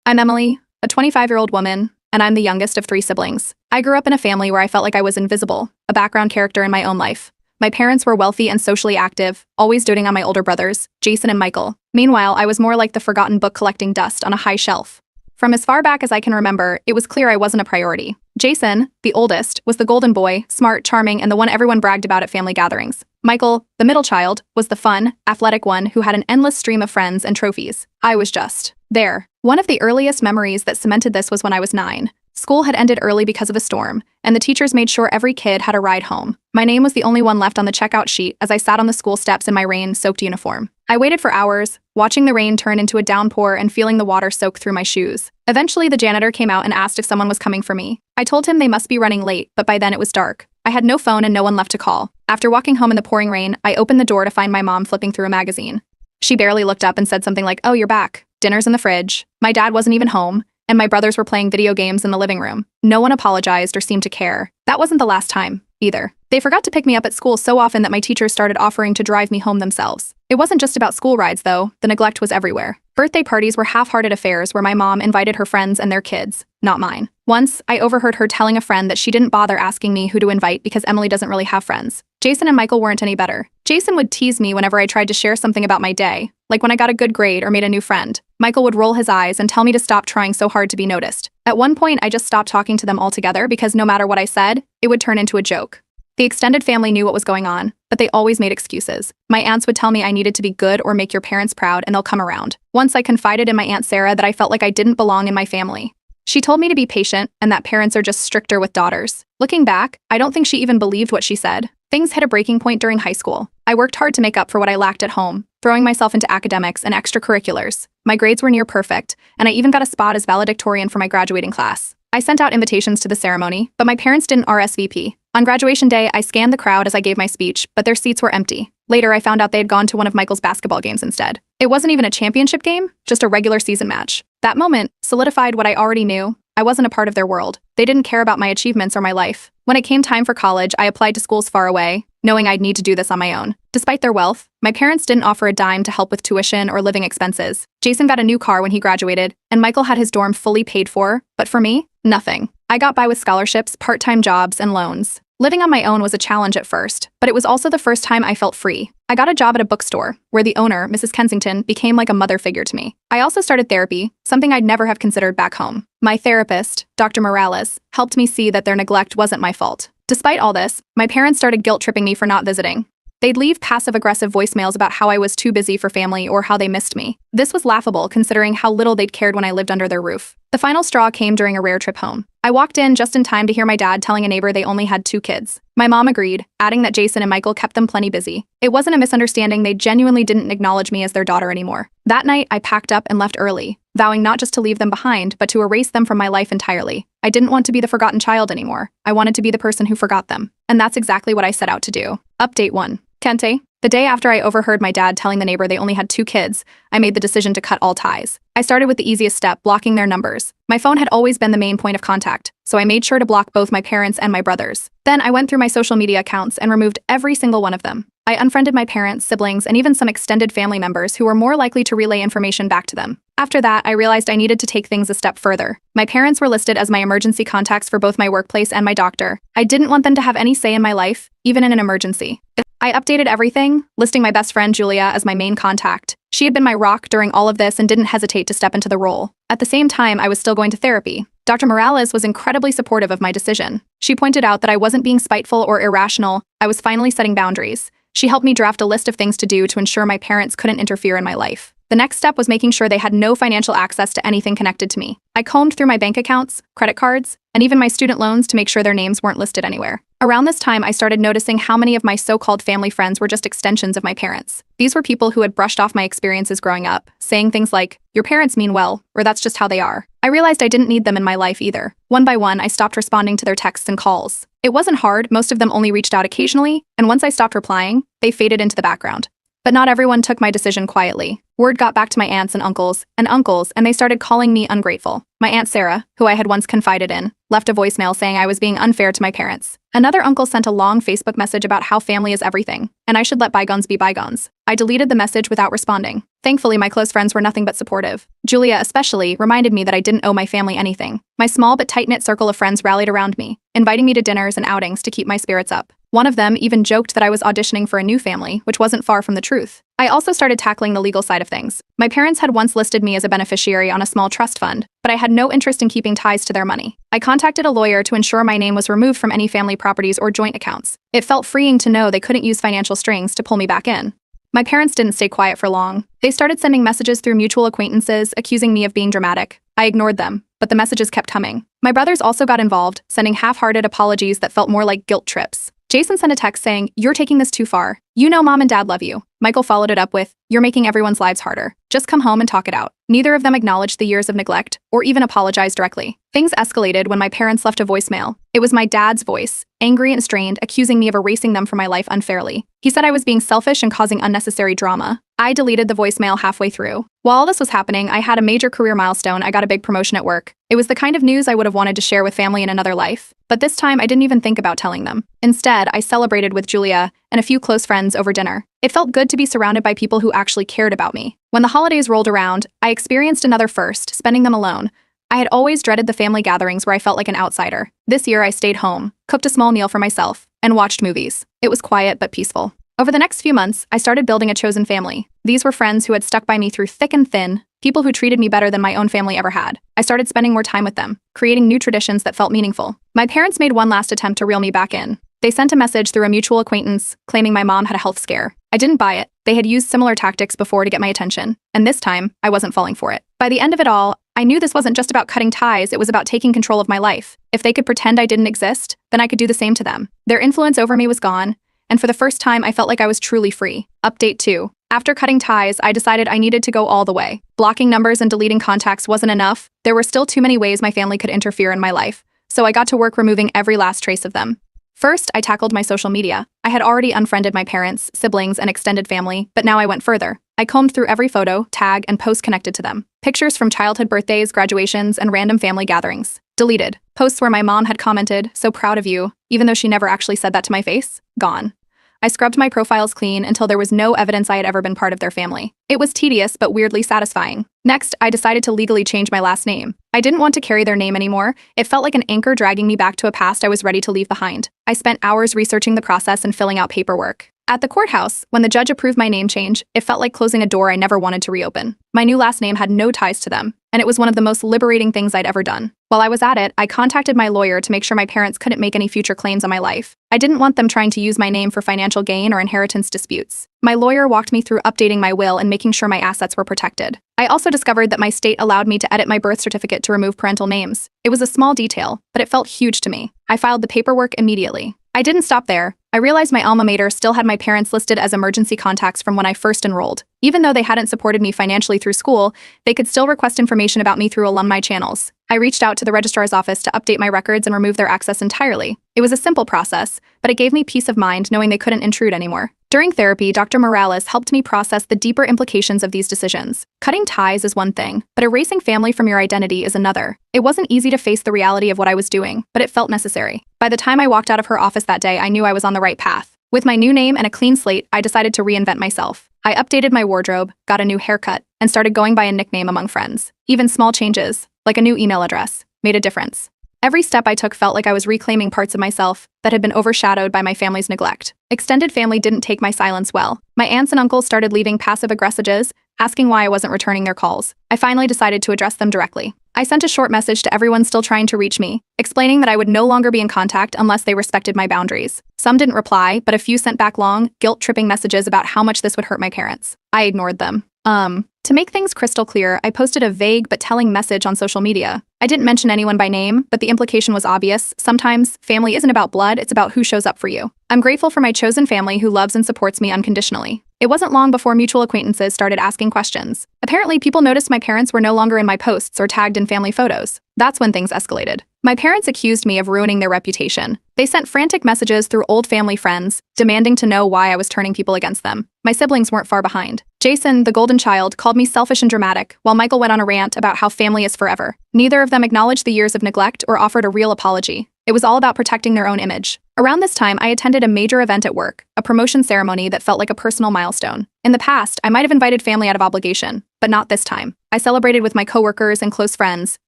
I'm Emily, a 25-year-old woman, and I'm the youngest of three siblings. I grew up in a family where I felt like I was invisible, a background character in my own life. My parents were wealthy and socially active, always doting on my older brothers, Jason and Michael. Meanwhile, I was more like the forgotten book collecting dust on a high shelf. From as far back as I can remember, it was clear I wasn't a priority. Jason, the oldest, was the golden boy, smart, charming, and the one everyone bragged about at family gatherings. Michael, the middle child, was the fun, athletic one who had an endless stream of friends and trophies. I was just there. One of the earliest memories that cemented this was when I was 9. School had ended early because of a storm, and the teachers made sure every kid had a ride home. My name was the only one left on the checkout sheet as I sat on the school steps in my rain-soaked uniform. I waited for hours, watching the rain turn into a downpour and feeling the water soak through my shoes. Eventually, the janitor came out and asked if someone was coming for me. I told him they must be running late, but by then it was dark. I had no phone and no one left to call. After walking home in the pouring rain, I opened the door to find my mom flipping through a magazine. She barely looked up and said something like, "Oh, you're back. Dinner's in the fridge." My dad wasn't even home, and my brothers were playing video games in the living room. No one apologized or seemed to care. That wasn't the last time, either. They forgot to pick me up at school so often that my teachers started offering to drive me home themselves. It wasn't just about school rides, though. The neglect was everywhere. Birthday parties were half-hearted affairs where my mom invited her friends and their kids, not mine. Once, I overheard her telling a friend that she didn't bother asking me who to invite because Emily doesn't really have friends. Jason and Michael weren't any better. Jason would tease me whenever I tried to share something about my day, like when I got a good grade or made a new friend. Michael would roll his eyes and tell me to stop trying so hard to be noticed. At one point, I just stopped talking to them altogether because no matter what I said, it would turn into a joke. The extended family knew what was going on, but they always made excuses. My aunts would tell me I needed to be good or make your parents proud and they'll come around. Once I confided in my Aunt Sarah that I felt like I didn't belong in my family. She told me to be patient and that parents are just stricter with daughters. Looking back, I don't think she even believed what she said. Things hit a breaking point during high school. I worked hard to make up for what I lacked at home, throwing myself into academics and extracurriculars. My grades were near perfect, and I even got a spot as valedictorian for my graduating class. I sent out invitations to the ceremony, but my parents didn't RSVP. On graduation day, I scanned the crowd as I gave my speech, but their seats were empty. Later, I found out they had gone to one of Michael's basketball games instead. It wasn't even a championship game, just a regular season match. That moment solidified what I already knew. I wasn't a part of their world. They didn't care about my achievements or my life. When it came time for college, I applied to schools far away, knowing I'd need to do this on my own. Despite their wealth, my parents didn't offer a dime to help with tuition or living expenses. Jason got a new car when he graduated, and Michael had his dorm fully paid for, but for me, nothing. I got by with scholarships, part-time jobs, and loans. Living on my own was a challenge at first, but it was also the first time I felt free. I got a job at a bookstore, where the owner, Mrs. Kensington, became like a mother figure to me. I also started therapy, something I'd never have considered back home. My therapist, Dr. Morales, helped me see that their neglect wasn't my fault. Despite all this, my parents started guilt-tripping me for not visiting. They'd leave passive-aggressive voicemails about how I was too busy for family or how they missed me. This was laughable considering how little they'd cared when I lived under their roof. The final straw came during a rare trip home. I walked in just in time to hear my dad telling a neighbor they only had 2 kids. My mom agreed, adding that Jason and Michael kept them plenty busy. It wasn't a misunderstanding, they genuinely didn't acknowledge me as their daughter anymore. That night, I packed up and left early, vowing not just to leave them behind, but to erase them from my life entirely. I didn't want to be the forgotten child anymore. I wanted to be the person who forgot them. And that's exactly what I set out to do. Update 1. Kente. The day after I overheard my dad telling the neighbor they only had 2 kids, I made the decision to cut all ties. I started with the easiest step, blocking their numbers. My phone had always been the main point of contact, so I made sure to block both my parents and my brothers. Then I went through my social media accounts and removed every single one of them. I unfriended my parents, siblings, and even some extended family members who were more likely to relay information back to them. After that, I realized I needed to take things a step further. My parents were listed as my emergency contacts for both my workplace and my doctor. I didn't want them to have any say in my life, even in an emergency. I updated everything, listing my best friend Julia as my main contact. She had been my rock during all of this and didn't hesitate to step into the role. At the same time, I was still going to therapy. Dr. Morales was incredibly supportive of my decision. She pointed out that I wasn't being spiteful or irrational. I was finally setting boundaries. She helped me draft a list of things to do to ensure my parents couldn't interfere in my life. The next step was making sure they had no financial access to anything connected to me. I combed through my bank accounts, credit cards, and even my student loans to make sure their names weren't listed anywhere. Around this time, I started noticing how many of my so-called family friends were just extensions of my parents. These were people who had brushed off my experiences growing up, saying things like, "Your parents mean well," or "That's just how they are." I realized I didn't need them in my life either. One by one, I stopped responding to their texts and calls. It wasn't hard, most of them only reached out occasionally, and once I stopped replying, they faded into the background. But not everyone took my decision quietly. Word got back to my aunts and uncles, and they started calling me ungrateful. My Aunt Sarah, who I had once confided in, left a voicemail saying I was being unfair to my parents. Another uncle sent a long Facebook message about how family is everything, and I should let bygones be bygones. I deleted the message without responding. Thankfully, my close friends were nothing but supportive. Julia, especially, reminded me that I didn't owe my family anything. My small but tight-knit circle of friends rallied around me, inviting me to dinners and outings to keep my spirits up. One of them even joked that I was auditioning for a new family, which wasn't far from the truth. I also started tackling the legal side of things. My parents had once listed me as a beneficiary on a small trust fund, but I had no interest in keeping ties to their money. I contacted a lawyer to ensure my name was removed from any family properties or joint accounts. It felt freeing to know they couldn't use financial strings to pull me back in. My parents didn't stay quiet for long. They started sending messages through mutual acquaintances, accusing me of being dramatic. I ignored them, but the messages kept coming. My brothers also got involved, sending half-hearted apologies that felt more like guilt trips. Jason sent a text saying, "You're taking this too far. You know mom and dad love you." Michael followed it up with, "You're making everyone's lives harder. Just come home and talk it out." Neither of them acknowledged the years of neglect or even apologized directly. Things escalated when my parents left a voicemail. It was my dad's voice, angry and strained, accusing me of erasing them from my life unfairly. He said I was being selfish and causing unnecessary drama. I deleted the voicemail halfway through. While all this was happening, I had a major career milestone. I got a big promotion at work. It was the kind of news I would have wanted to share with family in another life. But this time, I didn't even think about telling them. Instead, I celebrated with Julia and a few close friends over dinner. It felt good to be surrounded by people who actually cared about me. When the holidays rolled around, I experienced another first, spending them alone. I had always dreaded the family gatherings where I felt like an outsider. This year, I stayed home, cooked a small meal for myself, and watched movies. It was quiet but peaceful. Over the next few months, I started building a chosen family. These were friends who had stuck by me through thick and thin, people who treated me better than my own family ever had. I started spending more time with them, creating new traditions that felt meaningful. My parents made one last attempt to reel me back in. They sent a message through a mutual acquaintance, claiming my mom had a health scare. I didn't buy it. They had used similar tactics before to get my attention, and this time, I wasn't falling for it. By the end of it all, I knew this wasn't just about cutting ties, it was about taking control of my life. If they could pretend I didn't exist, then I could do the same to them. Their influence over me was gone, and for the first time, I felt like I was truly free. Update 2. After cutting ties, I decided I needed to go all the way. Blocking numbers and deleting contacts wasn't enough. There were still too many ways my family could interfere in my life, so I got to work removing every last trace of them. First, I tackled my social media. I had already unfriended my parents, siblings, and extended family, but now I went further. I combed through every photo, tag, and post connected to them. Pictures from childhood birthdays, graduations, and random family gatherings. Deleted. Posts where my mom had commented, "So proud of you," even though she never actually said that to my face. Gone. I scrubbed my profiles clean until there was no evidence I had ever been part of their family. It was tedious but weirdly satisfying. Next, I decided to legally change my last name. I didn't want to carry their name anymore. It felt like an anchor dragging me back to a past I was ready to leave behind. I spent hours researching the process and filling out paperwork. At the courthouse, when the judge approved my name change, it felt like closing a door I never wanted to reopen. My new last name had no ties to them, and it was one of the most liberating things I'd ever done. While I was at it, I contacted my lawyer to make sure my parents couldn't make any future claims on my life. I didn't want them trying to use my name for financial gain or inheritance disputes. My lawyer walked me through updating my will and making sure my assets were protected. I also discovered that my state allowed me to edit my birth certificate to remove parental names. It was a small detail, but it felt huge to me. I filed the paperwork immediately. I didn't stop there. I realized my alma mater still had my parents listed as emergency contacts from when I first enrolled. Even though they hadn't supported me financially through school, they could still request information about me through alumni channels. I reached out to the registrar's office to update my records and remove their access entirely. It was a simple process, but it gave me peace of mind knowing they couldn't intrude anymore. During therapy, Dr. Morales helped me process the deeper implications of these decisions. Cutting ties is one thing, but erasing family from your identity is another. It wasn't easy to face the reality of what I was doing, but it felt necessary. By the time I walked out of her office that day, I knew I was on the right path. With my new name and a clean slate, I decided to reinvent myself. I updated my wardrobe, got a new haircut, and started going by a nickname among friends. Even small changes, like a new email address, made a difference. Every step I took felt like I was reclaiming parts of myself that had been overshadowed by my family's neglect. Extended family didn't take my silence well. My aunts and uncles started leaving passive-aggressive messages, asking why I wasn't returning their calls. I finally decided to address them directly. I sent a short message to everyone still trying to reach me, explaining that I would no longer be in contact unless they respected my boundaries. Some didn't reply, but a few sent back long, guilt-tripping messages about how much this would hurt my parents. I ignored them. To make things crystal clear, I posted a vague but telling message on social media. I didn't mention anyone by name, but the implication was obvious. Sometimes, family isn't about blood, it's about who shows up for you. I'm grateful for my chosen family who loves and supports me unconditionally. It wasn't long before mutual acquaintances started asking questions. Apparently, people noticed my parents were no longer in my posts or tagged in family photos. That's when things escalated. My parents accused me of ruining their reputation. They sent frantic messages through old family friends, demanding to know why I was turning people against them. My siblings weren't far behind. Jason, the golden child, called me selfish and dramatic, while Michael went on a rant about how family is forever. Neither of them acknowledged the years of neglect or offered a real apology. It was all about protecting their own image. Around this time, I attended a major event at work, a promotion ceremony that felt like a personal milestone. In the past, I might have invited family out of obligation, but not this time. I celebrated with my coworkers and close friends,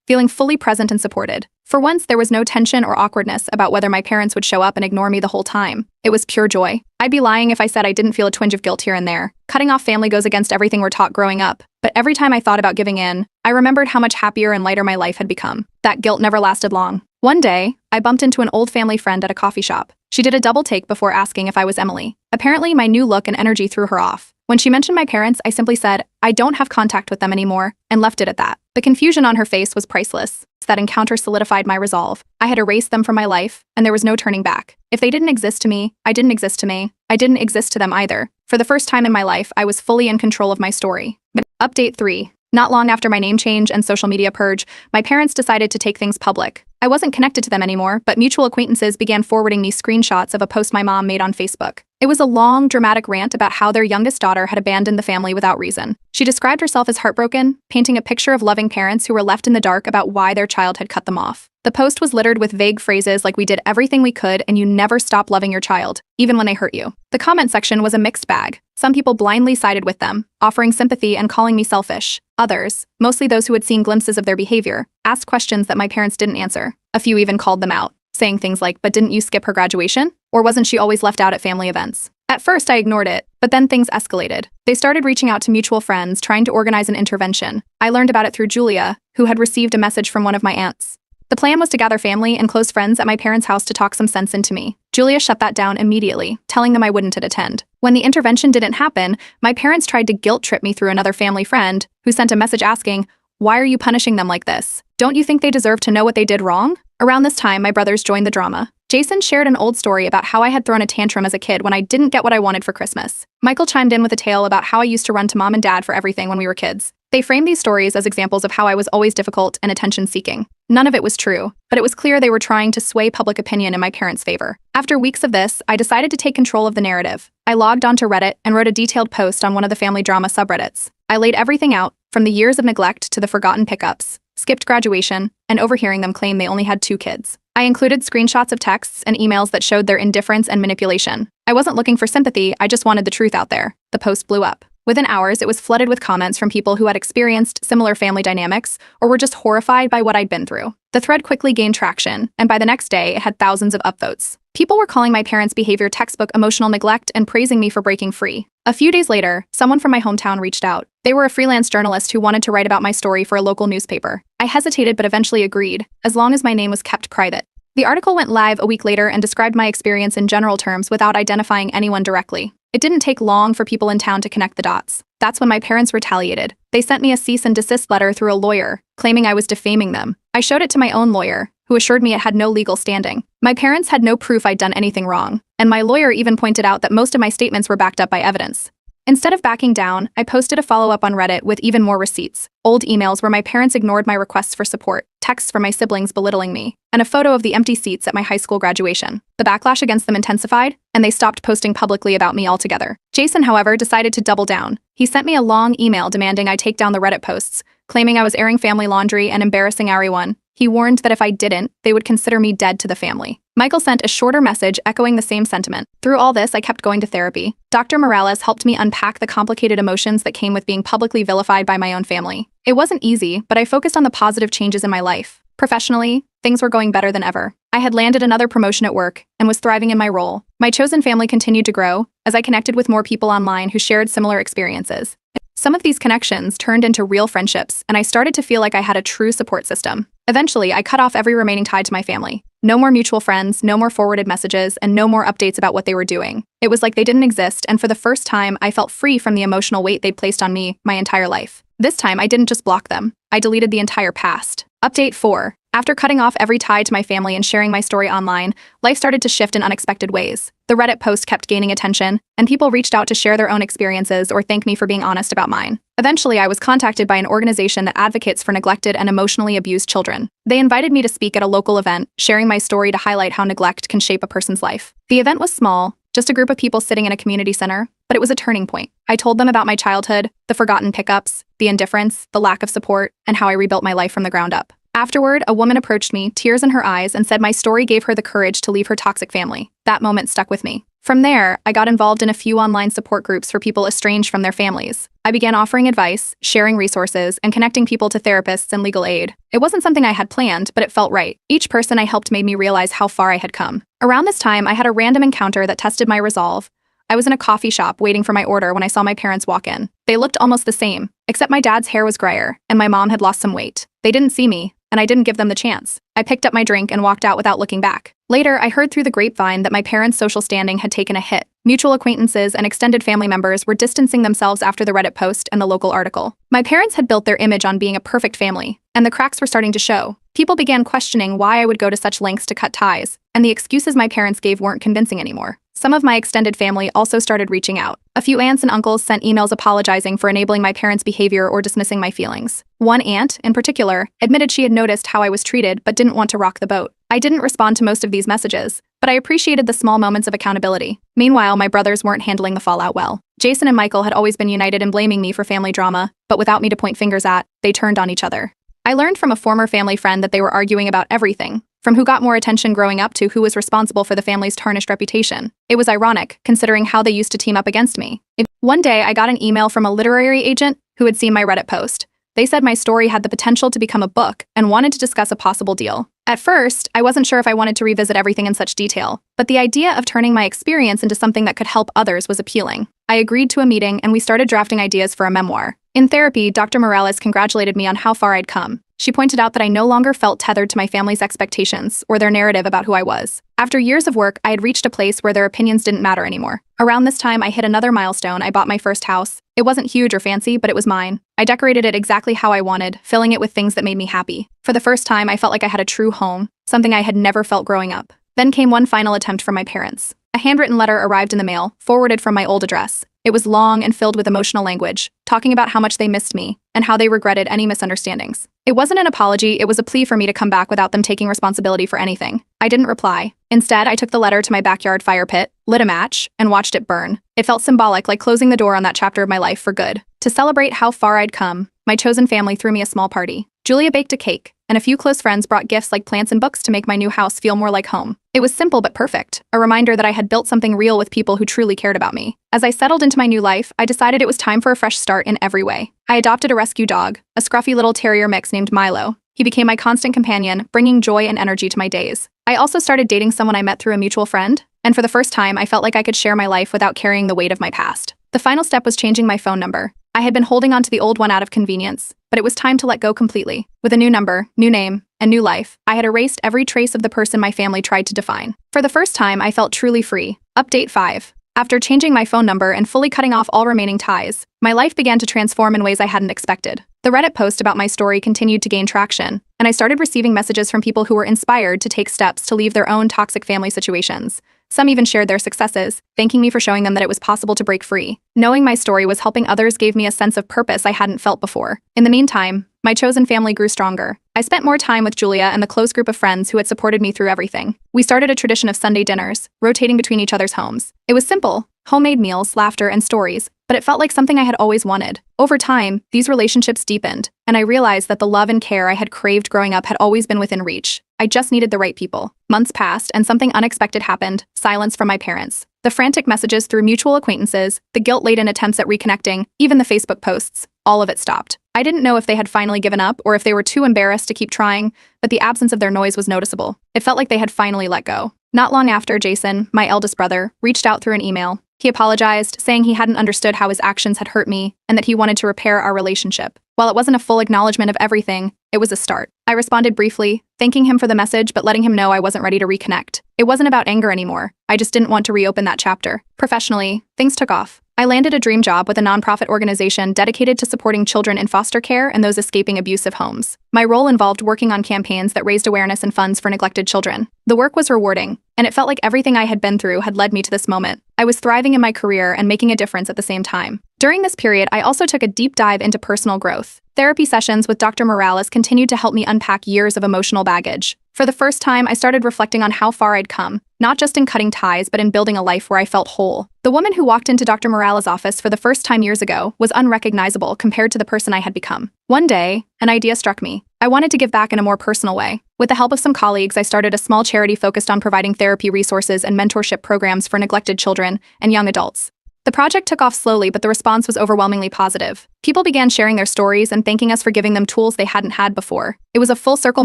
feeling fully present and supported. For once, there was no tension or awkwardness about whether my parents would show up and ignore me the whole time. It was pure joy. I'd be lying if I said I didn't feel a twinge of guilt here and there. Cutting off family goes against everything we're taught growing up, but every time I thought about giving in, I remembered how much happier and lighter my life had become. That guilt never lasted long. One day, I bumped into an old family friend at a coffee shop. She did a double take before asking if I was Emily. Apparently, my new look and energy threw her off. When she mentioned my parents, I simply said, I don't have contact with them anymore, and left it at that. The confusion on her face was priceless. That encounter solidified my resolve. I had erased them from my life, and there was no turning back. If they didn't exist to me, I didn't exist to me. I didn't exist to them either. For the first time in my life, I was fully in control of my story. Update 3. Not long after my name change and social media purge, my parents decided to take things public. I wasn't connected to them anymore, but mutual acquaintances began forwarding me screenshots of a post my mom made on Facebook. It was a long, dramatic rant about how their youngest daughter had abandoned the family without reason. She described herself as heartbroken, painting a picture of loving parents who were left in the dark about why their child had cut them off. The post was littered with vague phrases like "we did everything we could and you never stop loving your child, even when they hurt you." The comment section was a mixed bag. Some people blindly sided with them, offering sympathy and calling me selfish. Others, mostly those who had seen glimpses of their behavior, asked questions that my parents didn't answer. A few even called them out, saying things like, "But didn't you skip her graduation? Or wasn't she always left out at family events?" At first, I ignored it, but then things escalated. They started reaching out to mutual friends, trying to organize an intervention. I learned about it through Julia, who had received a message from one of my aunts. The plan was to gather family and close friends at my parents' house to talk some sense into me. Julia shut that down immediately, telling them I wouldn't attend. When the intervention didn't happen, my parents tried to guilt trip me through another family friend, who sent a message asking, "Why are you punishing them like this? Don't you think they deserve to know what they did wrong?" Around this time, my brothers joined the drama. Jason shared an old story about how I had thrown a tantrum as a kid when I didn't get what I wanted for Christmas. Michael chimed in with a tale about how I used to run to mom and dad for everything when we were kids. They framed these stories as examples of how I was always difficult and attention-seeking. None of it was true, but it was clear they were trying to sway public opinion in my parents' favor. After weeks of this, I decided to take control of the narrative. I logged onto Reddit and wrote a detailed post on one of the family drama subreddits. I laid everything out, from the years of neglect to the forgotten pickups, skipped graduation, and overhearing them claim they only had 2 kids. I included screenshots of texts and emails that showed their indifference and manipulation. I wasn't looking for sympathy, I just wanted the truth out there. The post blew up. Within hours, it was flooded with comments from people who had experienced similar family dynamics or were just horrified by what I'd been through. The thread quickly gained traction, and by the next day, it had thousands of upvotes. People were calling my parents' behavior textbook emotional neglect and praising me for breaking free. A few days later, someone from my hometown reached out. They were a freelance journalist who wanted to write about my story for a local newspaper. I hesitated but eventually agreed, as long as my name was kept private. The article went live a week later and described my experience in general terms without identifying anyone directly. It didn't take long for people in town to connect the dots. That's when my parents retaliated. They sent me a cease and desist letter through a lawyer, claiming I was defaming them. I showed it to my own lawyer, who assured me it had no legal standing. My parents had no proof I'd done anything wrong, and my lawyer even pointed out that most of my statements were backed up by evidence. Instead of backing down, I posted a follow-up on Reddit with even more receipts, old emails where my parents ignored my requests for support, texts from my siblings belittling me, and a photo of the empty seats at my high school graduation. The backlash against them intensified, and they stopped posting publicly about me altogether. Jason, however, decided to double down. He sent me a long email demanding I take down the Reddit posts, claiming I was airing family laundry and embarrassing everyone. He warned that if I didn't, they would consider me dead to the family. Michael sent a shorter message echoing the same sentiment. Through all this, I kept going to therapy. Dr. Morales helped me unpack the complicated emotions that came with being publicly vilified by my own family. It wasn't easy, but I focused on the positive changes in my life. Professionally, things were going better than ever. I had landed another promotion at work and was thriving in my role. My chosen family continued to grow as I connected with more people online who shared similar experiences. Some of these connections turned into real friendships, and I started to feel like I had a true support system. Eventually, I cut off every remaining tie to my family. No more mutual friends, no more forwarded messages, and no more updates about what they were doing. It was like they didn't exist, and for the first time, I felt free from the emotional weight they'd placed on me my entire life. This time, I didn't just block them. I deleted the entire past. Update 4. After cutting off every tie to my family and sharing my story online, life started to shift in unexpected ways. The Reddit post kept gaining attention, and people reached out to share their own experiences or thank me for being honest about mine. Eventually, I was contacted by an organization that advocates for neglected and emotionally abused children. They invited me to speak at a local event, sharing my story to highlight how neglect can shape a person's life. The event was small, just a group of people sitting in a community center, but it was a turning point. I told them about my childhood, the forgotten pickups, the indifference, the lack of support, and how I rebuilt my life from the ground up. Afterward, a woman approached me, tears in her eyes, and said my story gave her the courage to leave her toxic family. That moment stuck with me. From there, I got involved in a few online support groups for people estranged from their families. I began offering advice, sharing resources, and connecting people to therapists and legal aid. It wasn't something I had planned, but it felt right. Each person I helped made me realize how far I had come. Around this time, I had a random encounter that tested my resolve. I was in a coffee shop waiting for my order when I saw my parents walk in. They looked almost the same, except my dad's hair was grayer, and my mom had lost some weight. They didn't see me, and I didn't give them the chance. I picked up my drink and walked out without looking back. Later, I heard through the grapevine that my parents' social standing had taken a hit. Mutual acquaintances and extended family members were distancing themselves after the Reddit post and the local article. My parents had built their image on being a perfect family, and the cracks were starting to show. People began questioning why I would go to such lengths to cut ties, and the excuses my parents gave weren't convincing anymore. Some of my extended family also started reaching out. A few aunts and uncles sent emails apologizing for enabling my parents' behavior or dismissing my feelings. One aunt, in particular, admitted she had noticed how I was treated but didn't want to rock the boat. I didn't respond to most of these messages, but I appreciated the small moments of accountability. Meanwhile, my brothers weren't handling the fallout well. Jason and Michael had always been united in blaming me for family drama, but without me to point fingers at, they turned on each other. I learned from a former family friend that they were arguing about everything, from who got more attention growing up to who was responsible for the family's tarnished reputation. It was ironic, considering how they used to team up against me. One day, I got an email from a literary agent who had seen my Reddit post. They said my story had the potential to become a book and wanted to discuss a possible deal. At first, I wasn't sure if I wanted to revisit everything in such detail, but the idea of turning my experience into something that could help others was appealing. I agreed to a meeting and we started drafting ideas for a memoir. In therapy, Dr. Morales congratulated me on how far I'd come. She pointed out that I no longer felt tethered to my family's expectations or their narrative about who I was. After years of work, I had reached a place where their opinions didn't matter anymore. Around this time, I hit another milestone. I bought my first house. It wasn't huge or fancy, but it was mine. I decorated it exactly how I wanted, filling it with things that made me happy. For the first time, I felt like I had a true home, something I had never felt growing up. Then came one final attempt from my parents. A handwritten letter arrived in the mail, forwarded from my old address. It was long and filled with emotional language, talking about how much they missed me and how they regretted any misunderstandings. It wasn't an apology, it was a plea for me to come back without them taking responsibility for anything. I didn't reply. Instead, I took the letter to my backyard fire pit, lit a match, and watched it burn. It felt symbolic, like closing the door on that chapter of my life for good. To celebrate how far I'd come, my chosen family threw me a small party. Julia baked a cake, and a few close friends brought gifts like plants and books to make my new house feel more like home. It was simple but perfect, a reminder that I had built something real with people who truly cared about me. As I settled into my new life, I decided it was time for a fresh start in every way. I adopted a rescue dog, a scruffy little terrier mix named Milo. He became my constant companion, bringing joy and energy to my days. I also started dating someone I met through a mutual friend, and for the first time, I felt like I could share my life without carrying the weight of my past. The final step was changing my phone number. I had been holding on to the old one out of convenience, but it was time to let go completely. With a new number, new name, and new life, I had erased every trace of the person my family tried to define. For the first time, I felt truly free. Update 5. After changing my phone number and fully cutting off all remaining ties, my life began to transform in ways I hadn't expected. The Reddit post about my story continued to gain traction, and I started receiving messages from people who were inspired to take steps to leave their own toxic family situations. Some even shared their successes, thanking me for showing them that it was possible to break free. Knowing my story was helping others gave me a sense of purpose I hadn't felt before. In the meantime, my chosen family grew stronger. I spent more time with Julia and the close group of friends who had supported me through everything. We started a tradition of Sunday dinners, rotating between each other's homes. It was simple, homemade meals, laughter, and stories, but it felt like something I had always wanted. Over time, these relationships deepened, and I realized that the love and care I had craved growing up had always been within reach. I just needed the right people. Months passed, and something unexpected happened: silence from my parents. The frantic messages through mutual acquaintances, the guilt-laden attempts at reconnecting, even the Facebook posts, all of it stopped. I didn't know if they had finally given up or if they were too embarrassed to keep trying, but the absence of their noise was noticeable. It felt like they had finally let go. Not long after, Jason, my eldest brother, reached out through an email. He apologized, saying he hadn't understood how his actions had hurt me and that he wanted to repair our relationship. While it wasn't a full acknowledgement of everything, it was a start. I responded briefly, thanking him for the message but letting him know I wasn't ready to reconnect. It wasn't about anger anymore. I just didn't want to reopen that chapter. Professionally, things took off. I landed a dream job with a nonprofit organization dedicated to supporting children in foster care and those escaping abusive homes. My role involved working on campaigns that raised awareness and funds for neglected children. The work was rewarding, and it felt like everything I had been through had led me to this moment. I was thriving in my career and making a difference at the same time. During this period, I also took a deep dive into personal growth. Therapy sessions with Dr. Morales continued to help me unpack years of emotional baggage. For the first time, I started reflecting on how far I'd come, not just in cutting ties, but in building a life where I felt whole. The woman who walked into Dr. Morales' office for the first time years ago was unrecognizable compared to the person I had become. One day, an idea struck me. I wanted to give back in a more personal way. With the help of some colleagues, I started a small charity focused on providing therapy resources and mentorship programs for neglected children and young adults. The project took off slowly, but the response was overwhelmingly positive. People began sharing their stories and thanking us for giving them tools they hadn't had before. It was a full circle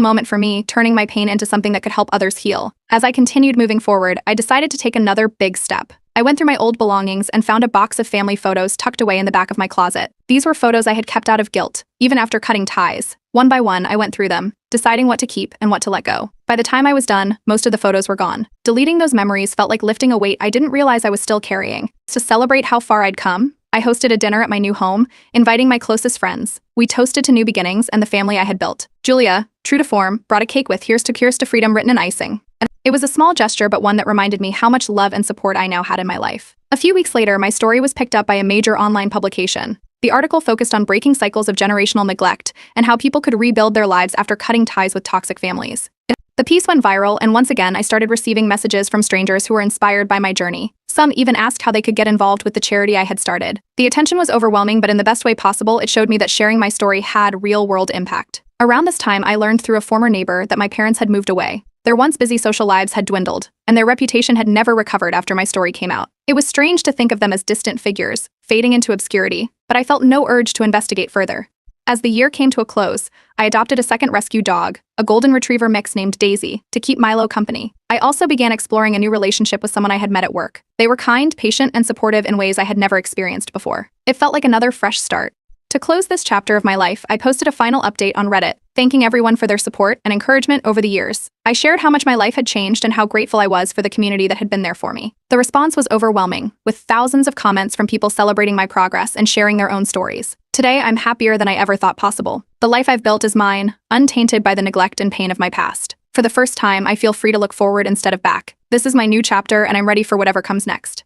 moment for me, turning my pain into something that could help others heal. As I continued moving forward, I decided to take another big step. I went through my old belongings and found a box of family photos tucked away in the back of my closet. These were photos I had kept out of guilt, even after cutting ties. One by one, I went through them, deciding what to keep and what to let go. By the time I was done, most of the photos were gone. Deleting those memories felt like lifting a weight I didn't realize I was still carrying. To celebrate how far I'd come, I hosted a dinner at my new home, inviting my closest friends. We toasted to new beginnings and the family I had built. Julia, true to form, brought a cake with "Here's to Freedom" written in icing. It was a small gesture, but one that reminded me how much love and support I now had in my life. A few weeks later, my story was picked up by a major online publication. The article focused on breaking cycles of generational neglect and how people could rebuild their lives after cutting ties with toxic families. The piece went viral, and once again, I started receiving messages from strangers who were inspired by my journey. Some even asked how they could get involved with the charity I had started. The attention was overwhelming, but in the best way possible, it showed me that sharing my story had real-world impact. Around this time, I learned through a former neighbor that my parents had moved away. Their once busy social lives had dwindled, and their reputation had never recovered after my story came out. It was strange to think of them as distant figures, fading into obscurity, but I felt no urge to investigate further. As the year came to a close, I adopted a second rescue dog, a golden retriever mix named Daisy, to keep Milo company. I also began exploring a new relationship with someone I had met at work. They were kind, patient, and supportive in ways I had never experienced before. It felt like another fresh start. To close this chapter of my life, I posted a final update on Reddit, thanking everyone for their support and encouragement over the years. I shared how much my life had changed and how grateful I was for the community that had been there for me. The response was overwhelming, with thousands of comments from people celebrating my progress and sharing their own stories. Today, I'm happier than I ever thought possible. The life I've built is mine, untainted by the neglect and pain of my past. For the first time, I feel free to look forward instead of back. This is my new chapter, and I'm ready for whatever comes next.